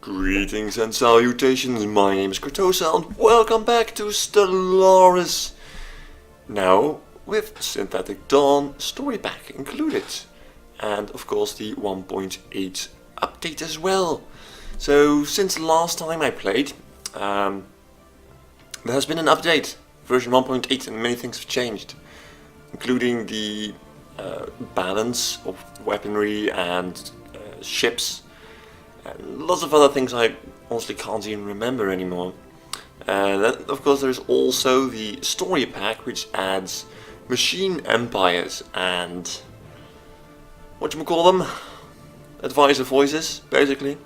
Greetings and salutations, my name is Kartosael and welcome back to Stellaris. Now, with Synthetic Dawn story pack included. And of course the 1.8 update as well. So, since the last time I played, there has been an update, version 1.8, and many things have changed. Including the balance of weaponry and ships. And lots of other things I honestly can't even remember anymore. Then, of course, there's also the story pack, which adds machine empires and whatchamacallit them, advisor voices, basically.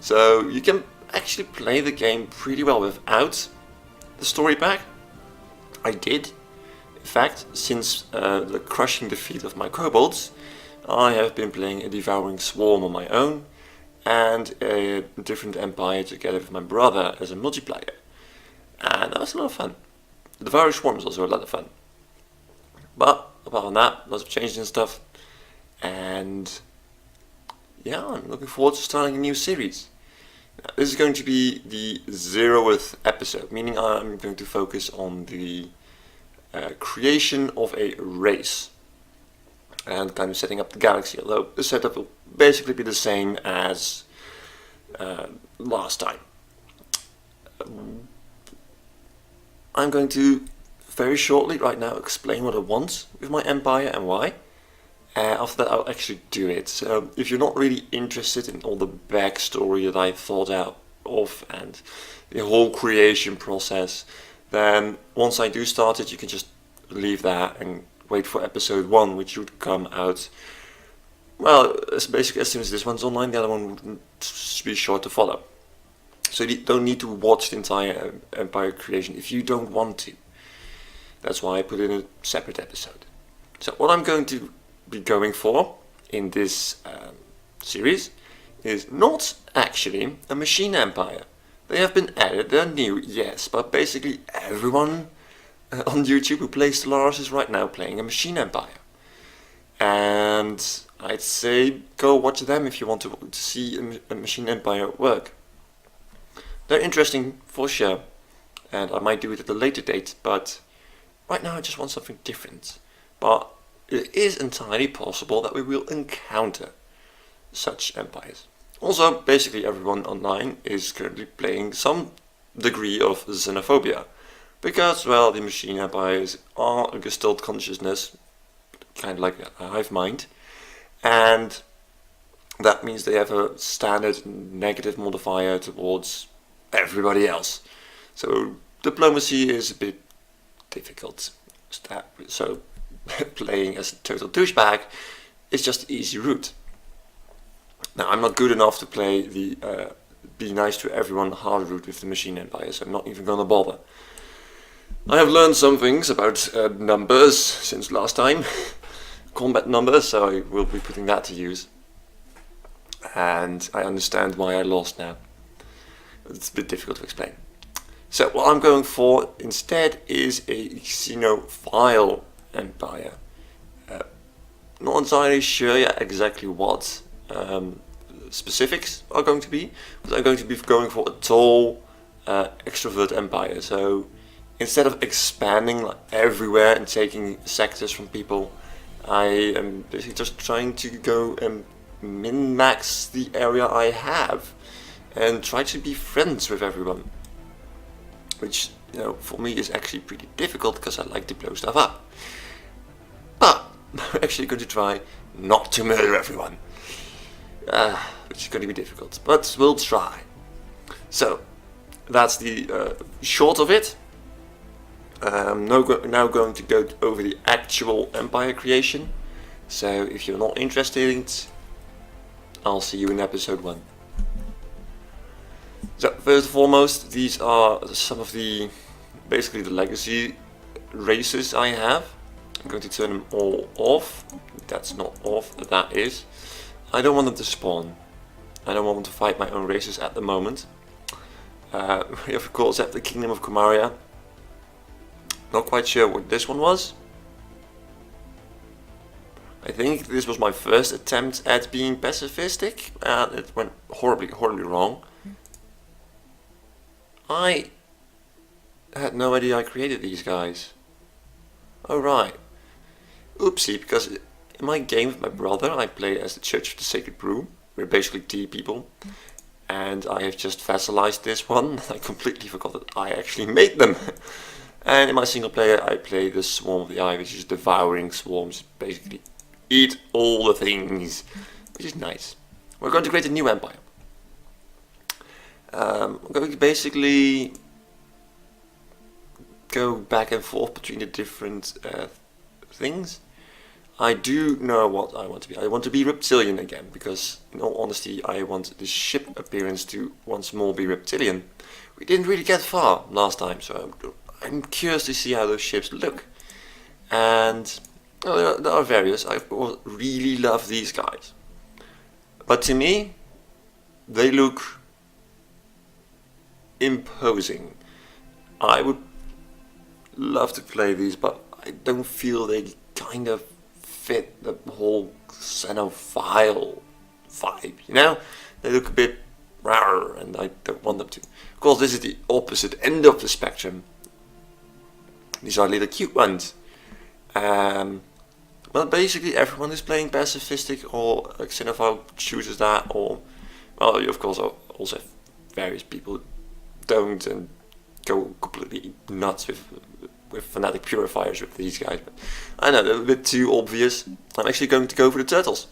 So you can actually play the game pretty well without the story pack. I did. In fact, since the crushing defeat of my kobolds, I have been playing a devouring swarm on my own and a different empire together with my brother as a multiplayer. And that was a lot of fun. The devouring swarm was also a lot of fun. But apart from that, lots of changes and stuff. And yeah, I'm looking forward to starting a new series. Now, this is going to be the 0th episode, meaning I'm going to focus on the creation of a race and kind of setting up the galaxy, although the setup will basically be the same as last time. I'm going to very shortly right now explain what I want with my empire and why. After that I'll actually do it. So if you're not really interested in all the backstory that I thought out of and the whole creation process, then once I do start it, you can just leave that and wait for episode 1, which would come out, well, basically as soon as this one's online, the other one would be sure to follow. So you don't need to watch the entire empire creation if you don't want to. That's why I put in a separate episode. So what I'm going to be going for in this series is not actually a machine empire. They have been added, they're new, yes, but basically everyone on YouTube who plays Stellaris is right now playing a machine empire. And I'd say go watch them if you want to see a machine empire work. They're interesting for sure, and I might do it at a later date, but right now I just want something different. But it is entirely possible that we will encounter such empires. Also, basically everyone online is currently playing some degree of xenophobia. Because, well, the machine empires are a gestalt consciousness, kind of like a hive mind, and that means they have a standard negative modifier towards everybody else. So diplomacy is a bit difficult. So playing as a total douchebag is just the easy route. Now, I'm not good enough to play the be nice to everyone hard route with the machine empire, so I'm not even gonna bother. I have learned some things about numbers since last time, combat numbers, so I will be putting that to use. And I understand why I lost now. It's a bit difficult to explain. So what I'm going for instead is a xenophile empire. Not entirely sure yet exactly what specifics are going to be, but I'm going to be going for a tall extrovert empire. So instead of expanding like everywhere and taking sectors from people, I am basically just trying to go and min-max the area I have and try to be friends with everyone. Which, you know, for me is actually pretty difficult because I like to blow stuff up. But I'm actually going to try not to murder everyone. Which is going to be difficult, but we'll try. So, that's the short of it. Now going to go over the actual empire creation. So if you're not interested in it, I'll see you in episode 1. So first and foremost, these are some of the basically the legacy races I have. I'm going to turn them all off. That's not off, that is. I don't want them to spawn. I don't want them to fight my own races at the moment. We of course have the Kingdom of Kumaria. Not quite sure what this one was. I think this was my first attempt at being pacifistic, and it went horribly wrong. I had no idea I created these guys. Oh right. Oopsie, because in my game with my brother I play as the Church of the Sacred Brew. We're basically tea people. And I have just vassalized this one. I completely forgot that I actually made them. And in my single player I play the Swarm of the Eye, which is devouring swarms. Basically eat all the things, which is nice. We're going to create a new empire. I'm going to basically go back and forth between the different things. I do know what I want to be. I want to be reptilian again, because in all honesty I want the ship appearance to once more be reptilian. We didn't really get far last time, so I'm curious to see how those ships look. And well, there are various. I really love these guys. But to me, they look imposing. I would love to play these, but I don't feel they kind of fit the whole xenophile vibe, you know? They look a bit rawr and I don't want them to. Of course, this is the opposite end of the spectrum. These are little cute ones. Well, basically everyone who's playing pacifistic or xenophile chooses that, or, well, you of course also have various people who don't and go completely nuts with fanatic purifiers with these guys, but I know they're a bit too obvious. I'm actually going to go for the turtles.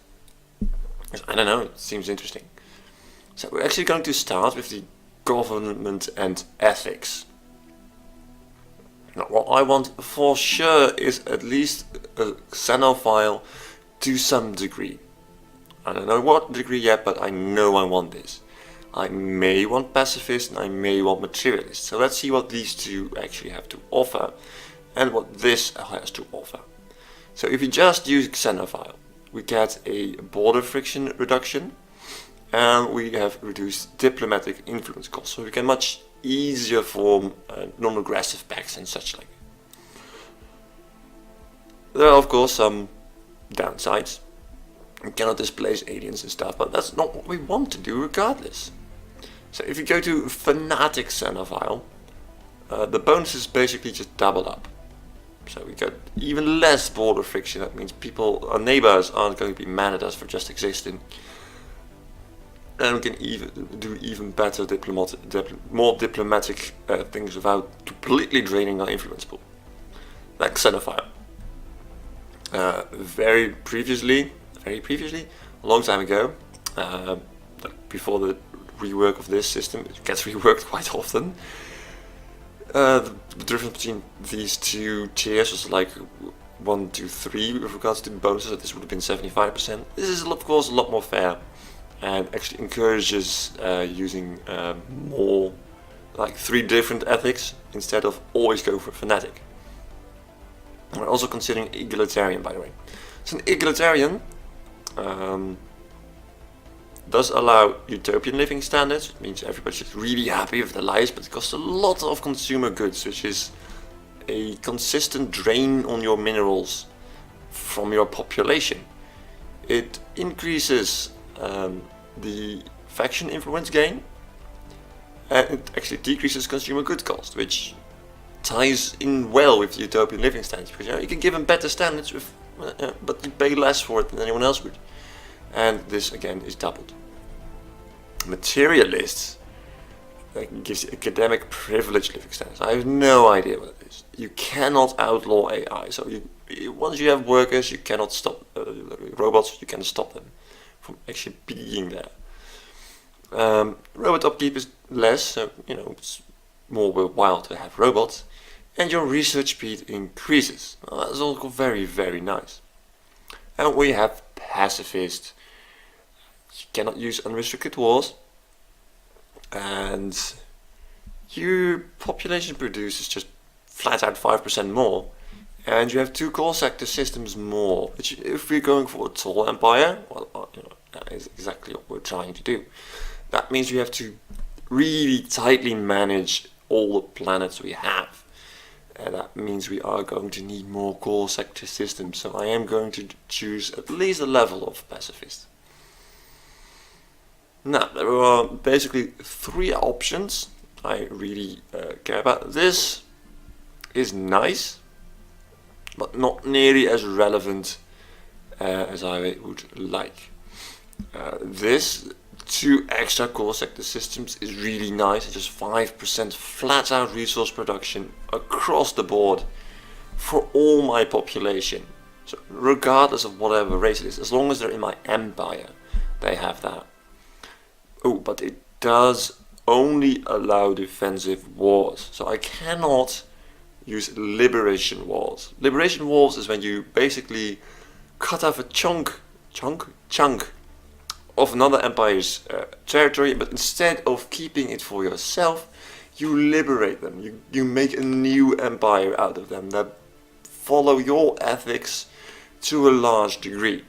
I don't know, it seems interesting. So we're actually going to start with the government and ethics. Now, what I want for sure is at least a xenophile to some degree. I don't know what degree yet, but I know I want this. I may want pacifist and I may want materialist. So let's see what these two actually have to offer and what this has to offer. So if you just use xenophile, we get a border friction reduction and we have reduced diplomatic influence costs. So we can much easier form non-aggressive pacts and such like. There are of course some downsides. We cannot displace aliens and stuff, but that's not what we want to do regardless. So if you go to fanatic xenophile, the bonuses basically just double up. So we got even less border friction. That means our neighbors aren't going to be mad at us for just existing. And we can even do even better more diplomatic things without completely draining our influence pool. Like xenophile. Very previously, a long time ago, before the rework of this system, it gets reworked quite often. The difference between these two tiers was like 1, 2, 3 with regards to the bonuses. So this would have been 75%. This is of course a lot more fair and actually encourages using more like 3 different ethics instead of always go for fanatic. We're also considering egalitarian, by the way. So an egalitarian does allow utopian living standards. It means everybody's just really happy with their lives, but it costs a lot of consumer goods, which is a consistent drain on your minerals from your population. It increases the faction influence gain, and it actually decreases consumer goods cost, which ties in well with utopian living standards, because you can give them better standards with, but you pay less for it than anyone else would. And this again is doubled. Materialists gives academic privilege living standards. I have no idea what it is. You cannot outlaw AI. So once you have workers, you cannot stop robots. You cannot stop them from actually being there. Robot upkeep is less, so it's more worthwhile to have robots. And your research speed increases. Well, that's also very, very nice. And we have pacifist. You cannot use unrestricted wars, and your population produces just flat out 5% more, and you have 2 core sector systems more, which if we're going for a tall empire, well, that is exactly what we're trying to do. That means we have to really tightly manage all the planets we have, and that means we are going to need more core sector systems. So I am going to choose at least a level of pacifist. Now, there are basically 3 options I really care about. This is nice, but not nearly as relevant as I would like. This 2 extra core sector systems is really nice. It's just 5% flat out resource production across the board for all my population. So regardless of whatever race it is, as long as they're in my empire, they have that. Oh, but it does only allow defensive wars. So I cannot use liberation wars. Liberation wars is when you basically cut off a chunk of another empire's territory, but instead of keeping it for yourself, you liberate them. You make a new empire out of them that follow your ethics to a large degree.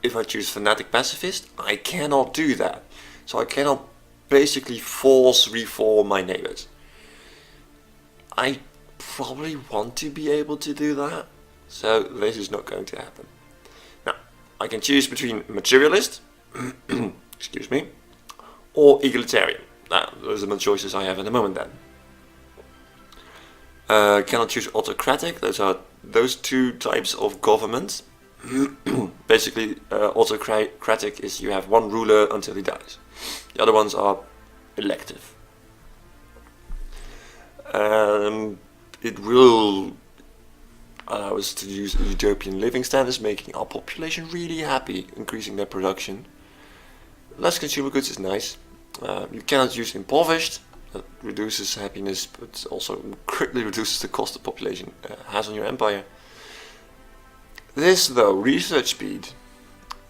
If I choose fanatic pacifist, I cannot do that. So I cannot basically force reform my neighbors. I probably want to be able to do that, so this is not going to happen. Now, I can choose between materialist, excuse me, or egalitarian. Now, those are the choices I have at the moment then. Cannot choose autocratic. Those are those 2 types of government. Basically, autocratic is you have one ruler until he dies. The other ones are elective. It will allow us to use utopian living standards, making our population really happy, increasing their production. Less consumer goods is nice. You cannot use impoverished. That reduces happiness, but also greatly reduces the cost the population has on your empire. This, though, research speed,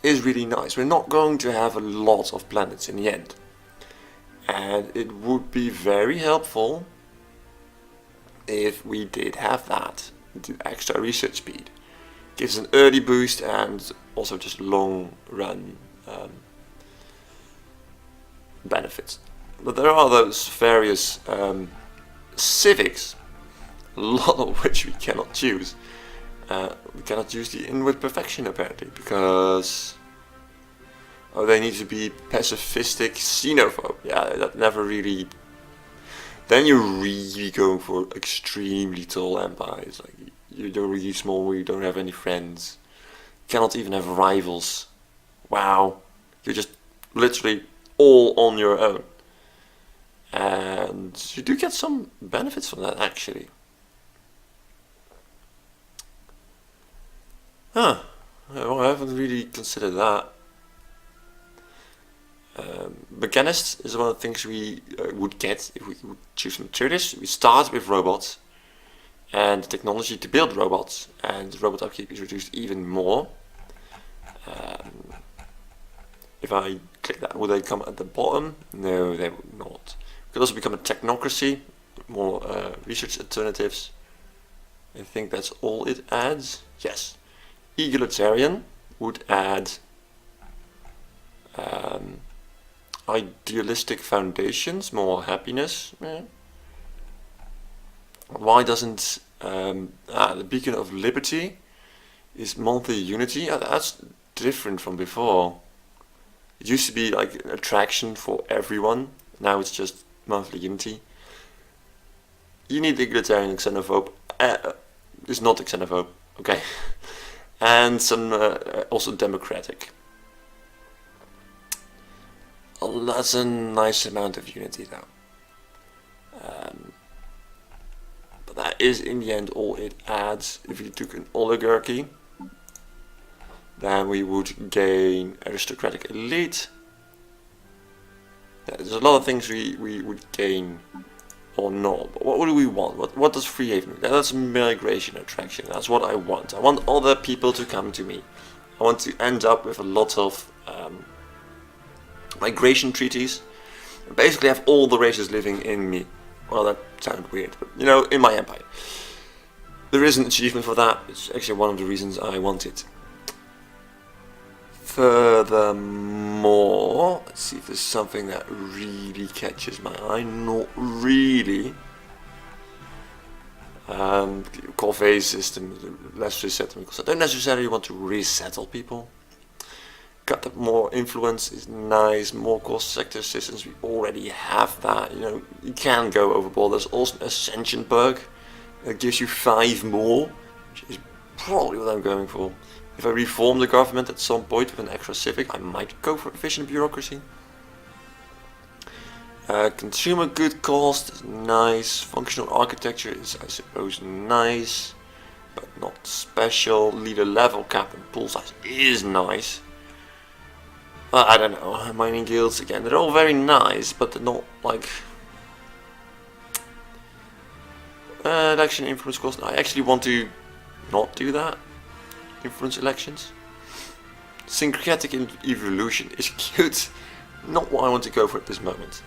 is really nice. We're not going to have a lot of planets in the end. And it would be very helpful if we did have that. The extra research speed gives an early boost and also just long run benefits. But there are those various civics, a lot of which we cannot choose. We cannot use the inward perfection apparently because they need to be pacifistic xenophobe. Yeah, that never really. Then you're really going for extremely tall empires. Like you're really small, you don't have any friends, cannot even have rivals. Wow, you're just literally all on your own. And you do get some benefits from that actually. Well, I haven't really considered that. Mechanist is one of the things we would get if we would choose materialists. We start with robots and technology to build robots, and robot upkeep is reduced even more. If I click that, would they come at the bottom? No, they would not. Could also become a technocracy, more research alternatives. I think that's all it adds. Yes. Egalitarian would add idealistic foundations, more happiness. Why doesn't the beacon of liberty is monthly unity? That's different from before. It used to be like an attraction for everyone. Now it's just monthly unity. You need egalitarian and xenophobe. It's not a xenophobe, okay. And some also democratic. That's a nice amount of unity though. But that is in the end all it adds. If you took an oligarchy, then we would gain aristocratic elite. Yeah, there's a lot of things we would gain or not. But what do we want? What does free haven mean? That's migration attraction. That's what I want. I want other people to come to me. I want to end up with a lot of migration treaties. Basically have all the races living in me. Well, that sounds weird, but you know, in my empire. There is an achievement for that. It's actually one of the reasons I want it. Furthermore, let's see if there's something that really catches my eye. Not really. Corvée system, less resettlement, because I don't necessarily want to resettle people. got the more influence is nice, more cost-effective systems, we already have that, you know, you can go overboard. There's also an Ascension perk that gives you 5 more, which is probably what I'm going for. If I reform the government at some point with an extra civic, I might go for efficient bureaucracy. Consumer good cost is nice, functional architecture is I suppose nice, but not special. Leader level cap and pool size is nice. I don't know, mining guilds again, they're all very nice, but they're not like... election influence cost, I actually want to not do that. Influence elections. Syncretic evolution is cute, not what I want to go for at this moment.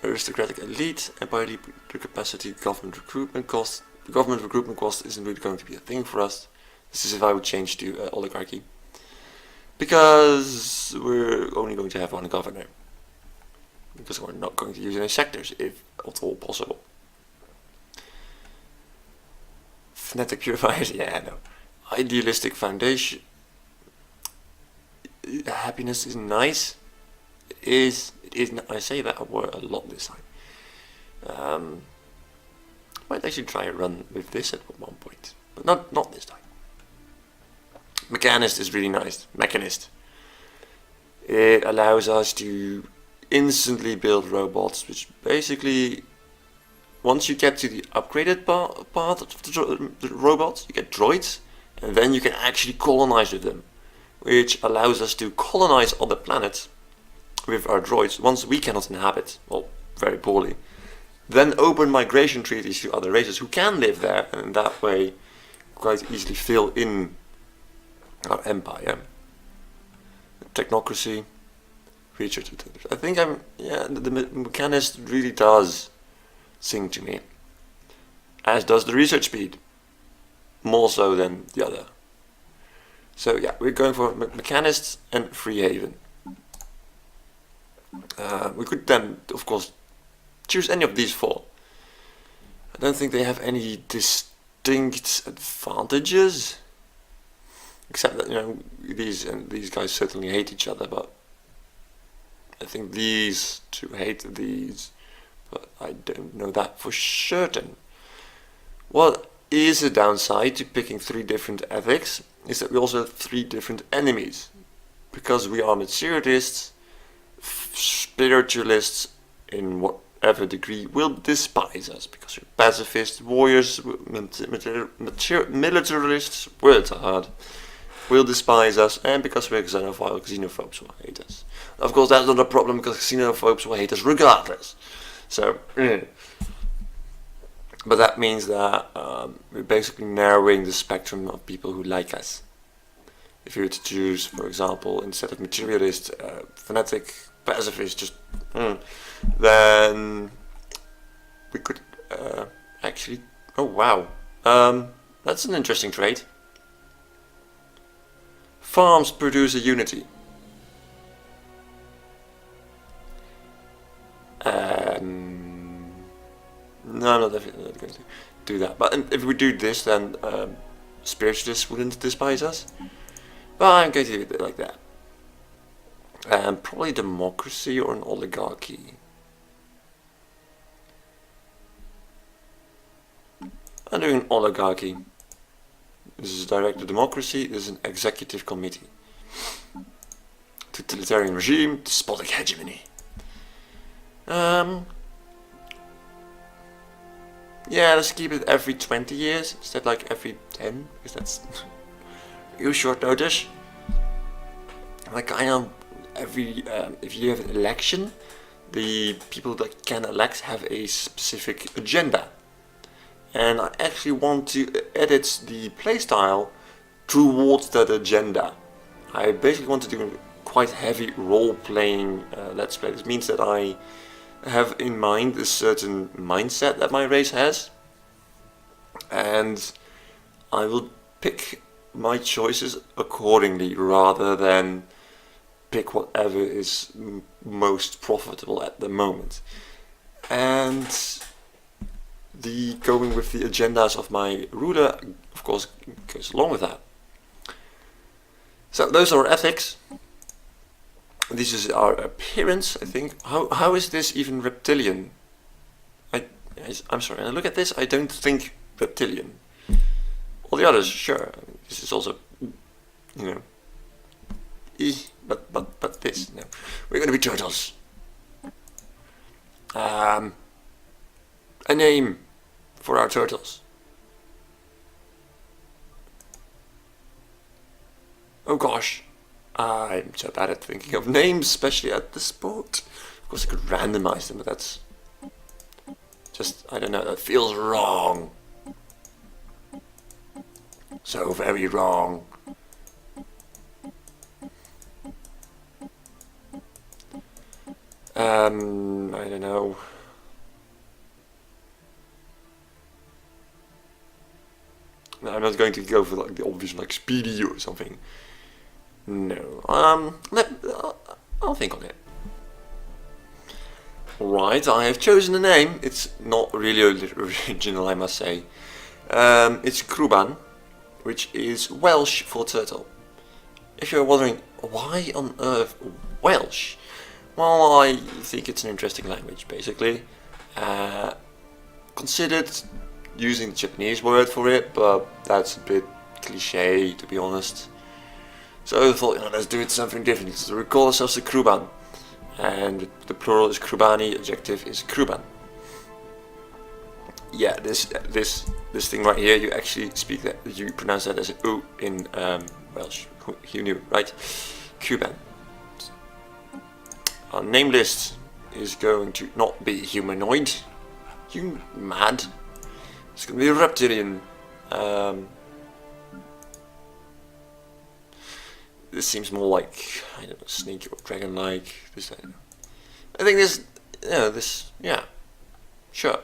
Aristocratic elite, empire leader capacity, government recruitment cost. The government recruitment cost isn't really going to be a thing for us. This is if I would change to oligarchy, because we're only going to have one governor, because we're not going to use any sectors if at all possible. Fanatic purifiers, yeah, no. Idealistic foundation. Happiness is nice. It is. I say that word a lot this time. Might actually try a run with this at one point, but not this time. Mechanist is really nice. Mechanist. It allows us to instantly build robots, which basically, once you get to the upgraded part of the robots, you get droids, and then you can actually colonize with them, which allows us to colonize other planets with our droids, once we cannot inhabit, well, very poorly. Then open migration treaties to other races who can live there, and in that way quite easily fill in our empire. Technocracy, research. I think the mechanist really does sing to me, as does the research speed, more so than the other. So yeah, we're going for mechanists and free haven. We could then, of course, choose any of these 4. I don't think they have any distinct advantages, except that, you know, these guys certainly hate each other, but I think these 2 hate these, but I don't know that for certain. What is a downside to picking 3 different ethics is that we also have 3 different enemies, because we are materialists. Spiritualists, in whatever degree, will despise us because we're pacifists. Warriors, militarists, words are hard, will despise us, and because we're xenophobes will hate us. Of course, that's not a problem, because xenophobes will hate us regardless. So, but that means that we're basically narrowing the spectrum of people who like us. If you were to choose, for example, instead of materialist, fanatic, pacifist, just then we could actually. Oh wow, that's an interesting trait. Farms produce a unity. No, I'm not definitely not going to do that. But if we do this, then spiritualists wouldn't despise us. But I'm going to do it like that. Probably democracy or an oligarchy. I'm doing an oligarchy. This is direct democracy, this is an executive committee. Totalitarian regime, despotic hegemony. Yeah, let's keep it every 20 years instead like every 10, because that's real short notice. Like kind of every if you have an election, the people that can elect have a specific agenda, and I actually want to edit the playstyle towards that agenda. I basically want to do quite heavy role-playing let's play. This means that I have in mind a certain mindset that my race has, and I will pick my choices accordingly rather than pick whatever is most profitable at the moment. And the going with the agendas of my ruler, of course, goes along with that. So those are ethics. This is our appearance, I think. How is this even reptilian? I'm sorry, when I look at this, I don't think reptilian. All the others, sure. This is also, you know, but this, no. We're going to be turtles. A name for our turtles. Oh gosh, I'm so bad at thinking of names, especially at the sport. Of course, I could randomize them, but that's just, I don't know, that feels wrong. So very wrong. I don't know. No, I'm not going to go for like the obvious, like Speedy or something. No. I'll think on it. Right, I have chosen a name. It's not really original, I must say. It's Crwban, which is Welsh for turtle. If you're wondering why on earth Welsh, well, I think it's an interesting language, basically. Considered using the Japanese word for it, but that's a bit cliche, to be honest. So I thought, you know, let's do it something different. So we call ourselves the Crwban, and the plural is Crwbani, adjective is Crwban. Yeah, this thing right here, you actually speak that, you pronounce that as an U in Welsh. You knew, right? Crwban. Our name list is going to not be humanoid. You mad? It's going to be reptilian. This seems more like, I don't know, snake or dragon-like. This, I don't know. I think this, yeah, sure.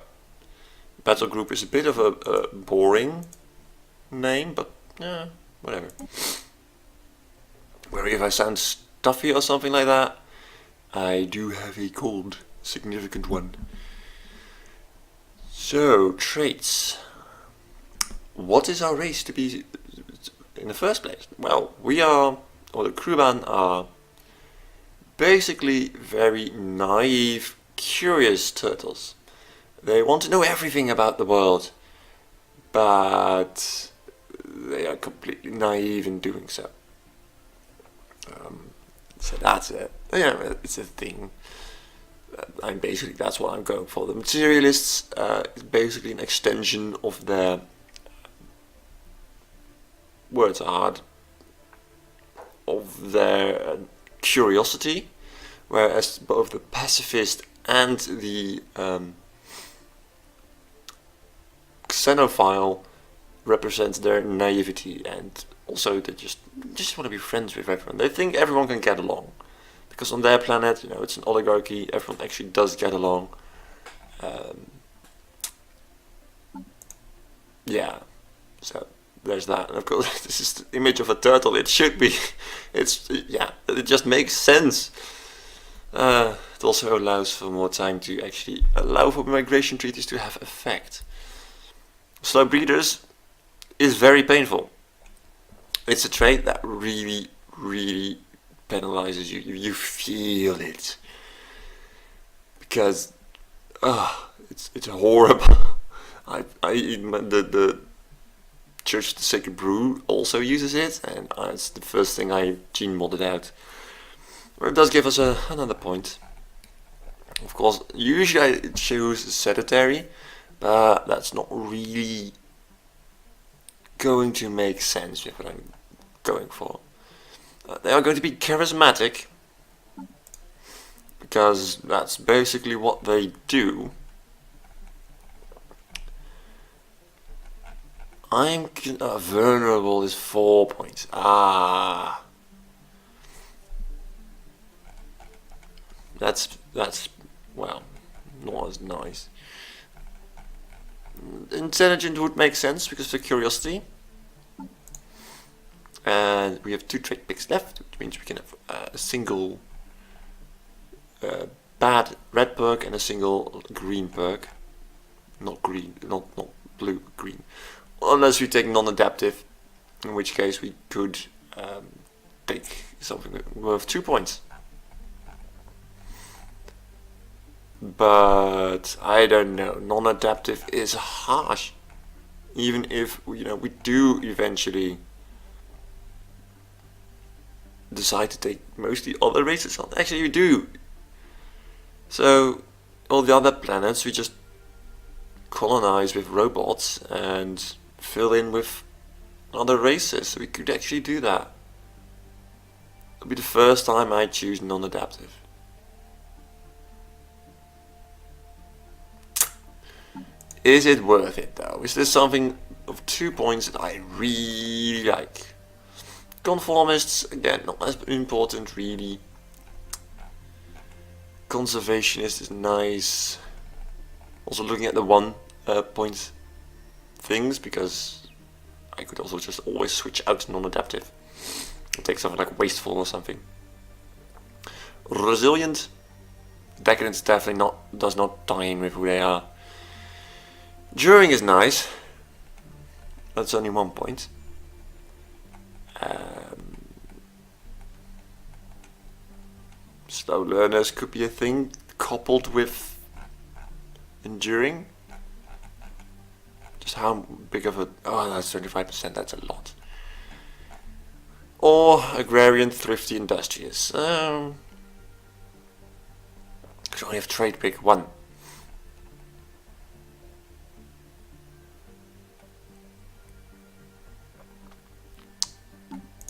Battle group is a bit of a boring name, but yeah, whatever. Where if I sound stuffy or something like that, I do have a cold, significant one. So, traits. What is our race to be in the first place? Well, we are, or the Crwban are, basically very naive, curious turtles. They want to know everything about the world, but they are completely naive in doing so. So that's it. Yeah, it's a thing. That's what I'm going for. The materialists is basically an extension of their words are hard, of their curiosity, whereas both the pacifist and the xenophile represents their naivety, and also they just want to be friends with everyone. They think everyone can get along, because on their planet, you know, it's an oligarchy. Everyone actually does get along. Yeah, so there's that. And of course, this is the image of a turtle. It should be. It just makes sense. It also allows for more time to actually allow for migration treaties to have effect. Slow breeders is very painful. It's a trait that really, really penalizes you. You feel it, because it's horrible. The Church of the Sacred Brew also uses it, and it's the first thing I gene modded out. But it does give us another point. Of course, usually I choose sedentary, but that's not really going to make sense with what I'm going for. They are going to be charismatic, because that's basically what they do. I'm vulnerable is 4 points. That's well, not as nice. Intelligent would make sense because of the curiosity. And we have 2 trait picks left, which means we can have a single bad red perk and a single green perk. not green, not blue, green. Unless we take non-adaptive, in which case we could take something worth 2 points. But I don't know. Non-adaptive is harsh. Even if we do eventually decide to take mostly other races on. Actually, we do. So all the other planets we just colonize with robots and fill in with other races. So we could actually do that. It'll be the first time I choose non-adaptive. Is it worth it though? Is this something of 2 points that I really like? Conformists, again, not as important really. Conservationist is nice. Also looking at the 1 point things, because I could also just always switch out to non-adaptive. Take something like wasteful or something. Resilient. Decadence definitely does not tie in with who they are. During is nice. That's only 1 point. Slow learners could be a thing, coupled with enduring. Just how big of a... Oh, that's 25%, that's a lot. Or agrarian, thrifty, industrious. Because you only have trade pick 1.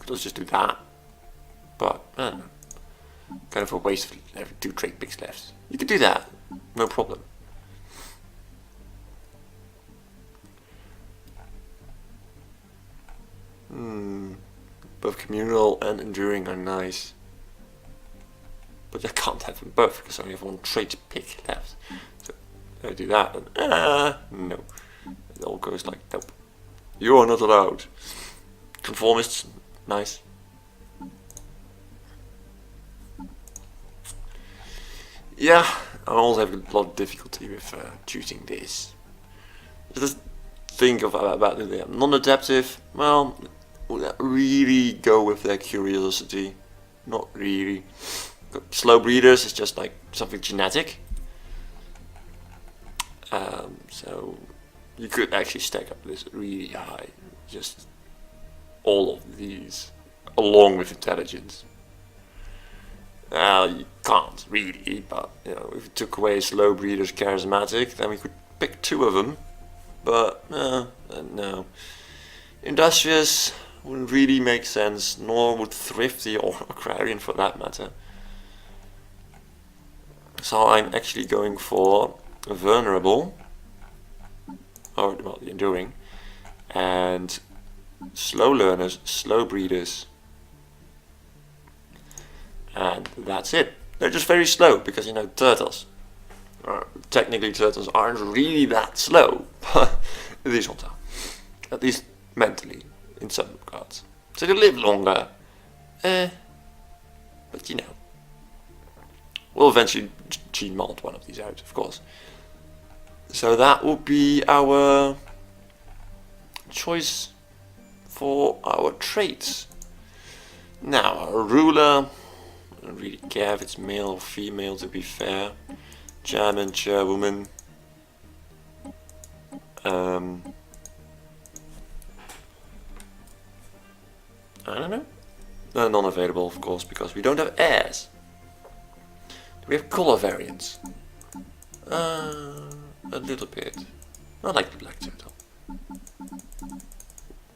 Let's just do that. But, I don't know. Kind of a waste of having 2 trade picks left. You could do that, no problem. Both communal and enduring are nice. But I can't have them both because I only have 1 trade pick left. So, if I do that, then, no. It all goes like, nope. You are not allowed. Conformists, nice. Yeah, I also have a lot of difficulty with choosing this. Just think about the non-adaptive. Well, would that really go with their curiosity? Not really. Slow breeders is just like something genetic. So you could actually stack up this really high. Just all of these, along with intelligence. You can't really, but if we took away slow breeders charismatic, then we could pick 2 of them. But no. Industrious wouldn't really make sense, nor would thrifty or agrarian for that matter. So I'm actually going for vulnerable, or well, the enduring, and slow learners, slow breeders. And that's it. They're just very slow because turtles. Technically, turtles aren't really that slow, but these ones are. At least mentally, in some regards. So they live longer. But we'll eventually gene mold one of these out, of course. So that will be our choice for our traits. Now, our ruler. I don't really care if it's male or female, to be fair. Chairman, chairwoman. I don't know. Non-available, of course, because we don't have heirs. Do we have color variants? A little bit. I like the black turtle.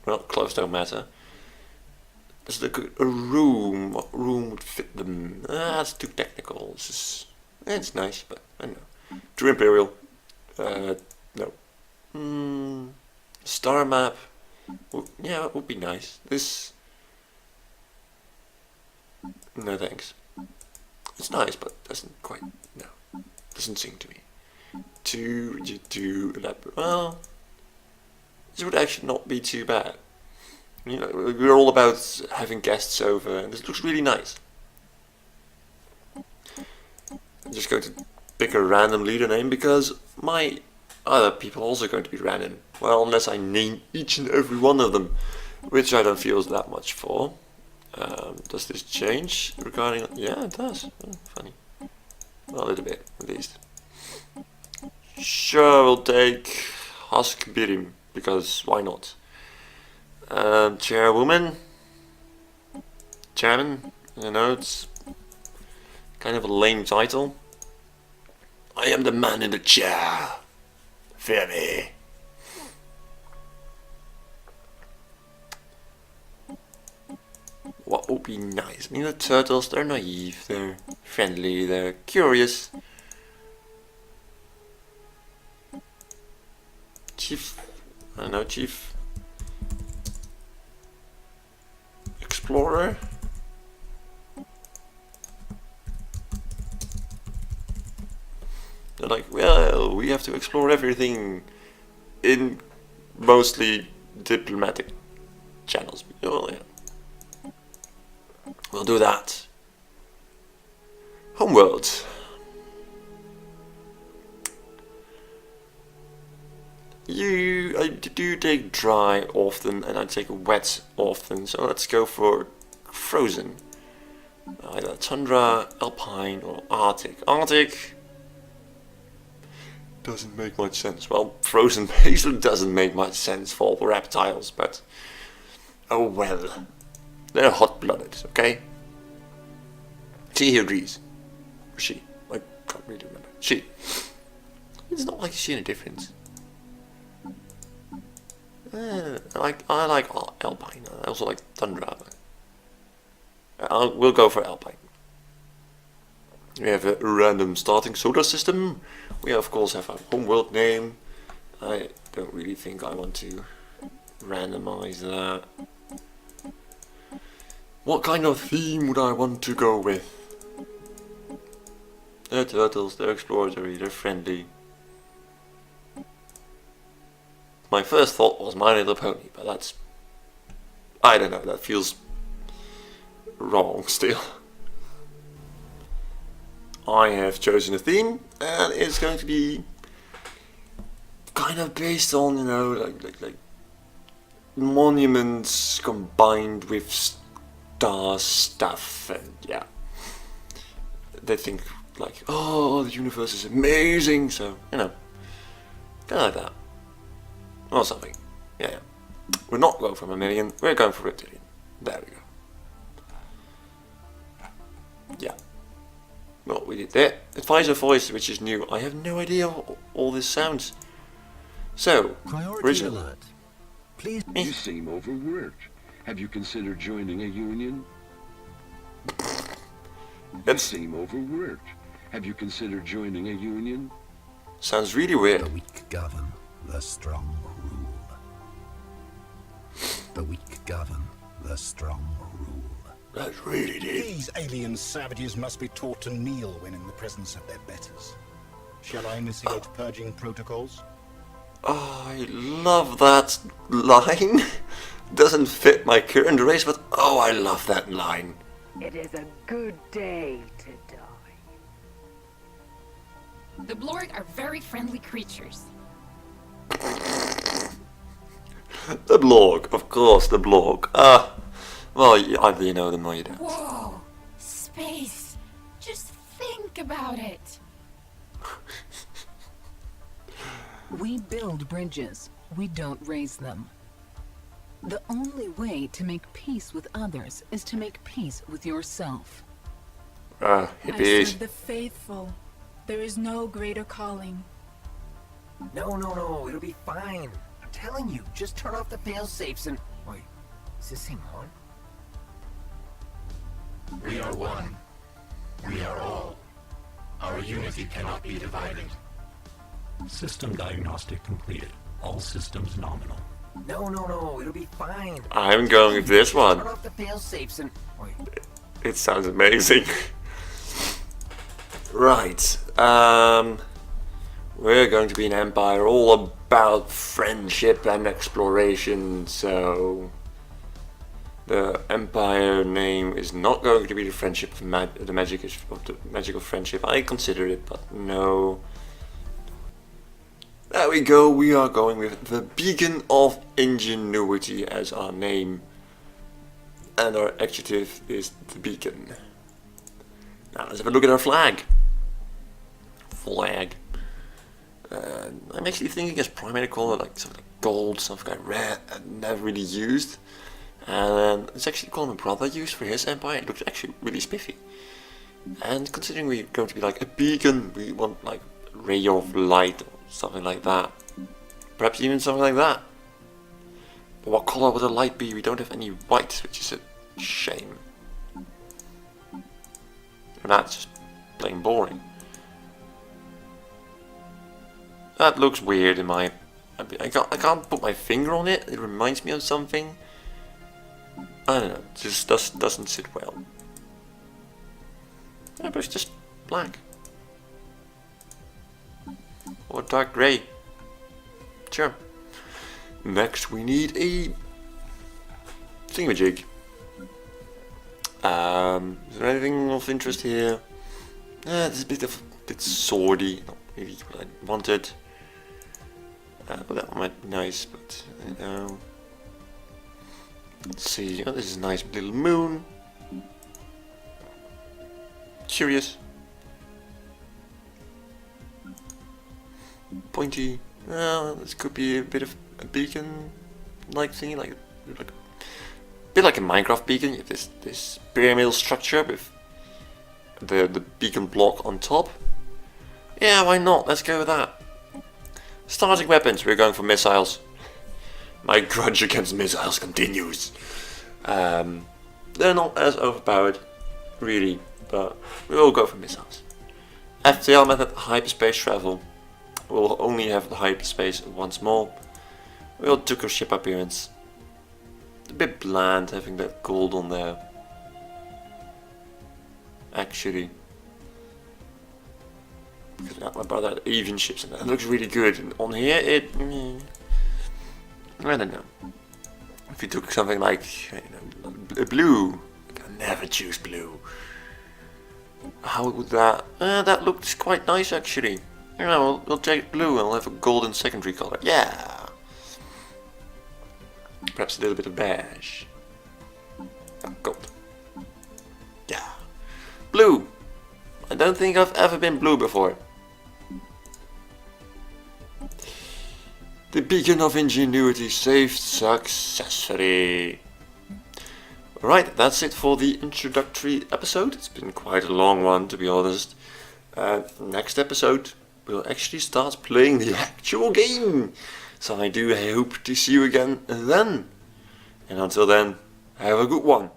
Well, clothes don't matter. Let's look at a room. What room would fit them? That's too technical. It's nice, but I don't know. True Imperial. No. Star map. Yeah, it would be nice. This. No thanks. It's nice, but doesn't quite. No. Doesn't sing to me. Too elaborate. Well, this would actually not be too bad. We're all about having guests over, and this looks really nice. I'm just going to pick a random leader name because my Other people are also going to be random. Well, unless I name each and every one of them, which I don't feel that much for. Does this change regarding... Yeah, it does. Oh, funny. Well, a little bit, at least. Sure, we'll take Birim, because why not? Chairwoman? Chairman? You know, it's kind of a lame title. I am the man in the chair. Fear me. What would be nice? I mean, the turtles, they're naive, they're friendly, they're curious. Chief, I don't know, Chief Explorer? They're like, well, we have to explore everything in mostly diplomatic channels. Oh, yeah. We'll do that. Homeworld. I do take dry often, and I take wet often, so let's go for frozen. Either tundra, alpine, or arctic. Arctic doesn't make much sense. Well, frozen basically doesn't make much sense for reptiles, but oh well. They're hot-blooded, okay? She agrees. Or she. I can't really remember. She. It's not like she's any difference. I like alpine. I also like tundra. We'll go for alpine. We have a random starting solar system. We of course have a homeworld name. I don't really think I want to randomize that. What kind of theme would I want to go with? They're turtles, they're exploratory, they're friendly. My first thought was My Little Pony, but that's... I don't know, that feels wrong still. I have chosen a theme, and it's going to be kind of based on, you know, like monuments combined with star stuff, and yeah. They think like, oh, the universe is amazing, so, you know, kind of like that. Or something. Yeah. We're not going for mammalian, we're going for reptilian. There we go. Yeah. Well, we did that. Advisor voice, which is new. I have no idea how all this sounds. So, original. Alert. Please. You seem overworked. Have you considered joining a union? You seem overworked. Have you considered joining a union? Sounds really weird. The weak govern, the strong rule. The weak govern, the strong rule. That's really deep. These alien savages must be taught to kneel when in the presence of their betters. Shall I initiate purging protocols? Oh, I love that line. Doesn't fit my current race, but oh, I love that line. It is a good day to die. The Blorg are very friendly creatures. The Blorg, of course, the Blorg. Well, either you know them or you don't. Whoa! Space! Just think about it! We build bridges. We don't raise them. The only way to make peace with others is to make peace with yourself. I Hippies. serve the faithful. There is no greater calling. No, it'll be fine. I'm telling you, just turn off the fail-safes and... Wait, is this thing on? We are one. We are all. Our unity cannot be divided. System diagnostic completed. All systems nominal. No, it'll be fine. I'm going with this one. Turn off the fail-safes and... Wait. It sounds amazing. Right. We're going to be an empire all about friendship and exploration, so the empire name is not going to be the friendship of the magical friendship. I considered it, but no. There we go, we are going with the Beacon of Ingenuity as our name. And our adjective is the beacon. Now let's have a look at our flag. Flag. I'm actually thinking as primary color like something like gold, something like red, and never really used. And it's actually the color my brother used for his empire. It looks actually really spiffy. And considering we're going to be like a beacon, we want like a ray of light or something like that. Perhaps even something like that. But what color would the light be? We don't have any white, which is a shame. And that's just plain boring. That looks weird in my... I can't put my finger on it. It reminds me of something. I don't know. It just doesn't sit well. Yeah, but it's just black. Or dark grey. Sure. Next we need a thingamajig. Is there anything of interest here? It's a bit swordy. Not really what I wanted. But that might be nice, but you know. Let's see. Oh, this is a nice little moon. Curious. Pointy. Well, this could be a bit of a beacon-like thingy, like a bit like a Minecraft beacon. You have this pyramidal structure with the beacon block on top. Yeah, why not? Let's go with that. Starting weapons, we're going for missiles. My grudge against missiles continues. They're not as overpowered, really, but we will go for missiles. FTL method, hyperspace travel. We'll only have the hyperspace once more. We'll took our ship appearance. A bit bland having that gold on there. Actually. Because my brother had even ships and that looks really good. And on here it... I don't know. If you took something like, you know, blue. I can never choose blue. How would that... that looks quite nice actually. Yeah, we'll take blue and we'll have a golden secondary color. Yeah! Perhaps a little bit of beige. Oh, gold. Yeah. Blue! I don't think I've ever been blue before. The Beacon of Ingenuity saved successfully. Right, that's it for the introductory episode. It's been quite a long one, to be honest. Next episode, we'll actually start playing the actual game. So I do hope to see you again then. And until then, have a good one.